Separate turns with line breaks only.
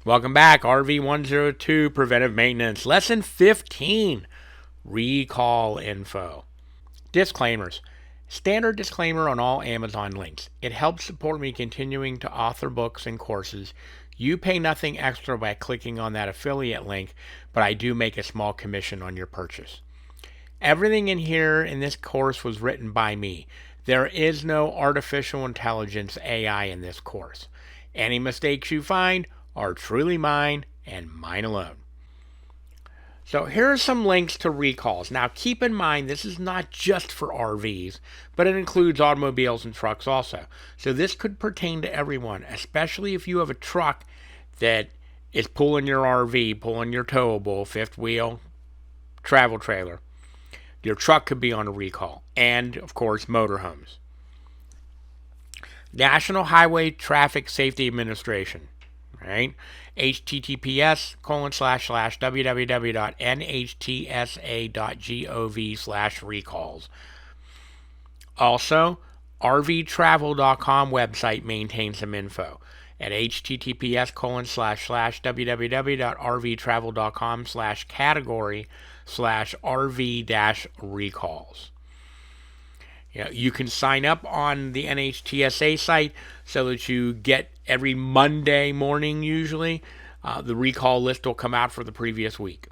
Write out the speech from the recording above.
Welcome back, RV102 Preventive Maintenance, Lesson 15, Recall Info. Disclaimers. Standard disclaimer on all Amazon links. It helps support me continuing to author books and courses. You pay nothing extra by clicking on that affiliate link, but I do make a small commission on your purchase. Everything in here in this course was written by me. There is no artificial intelligence AI in this course. Any mistakes you find are truly mine and mine alone. So here are some links to recalls. Now keep in mind this is not just for RVs, but it includes automobiles and trucks also. So this could pertain to everyone, especially if you have a truck that is pulling your RV, pulling your towable, fifth wheel, travel trailer. Your truck could be on a recall. And, of course, motorhomes. National Highway Traffic Safety Administration. Right? https://www.nhtsa.gov/recalls. Also, RVTravel.com website maintains some info at https://www.rvtravel.com/category/RV-recalls. You can sign up on the NHTSA site so that you get every Monday morning, usually, the recall list will come out for the previous week.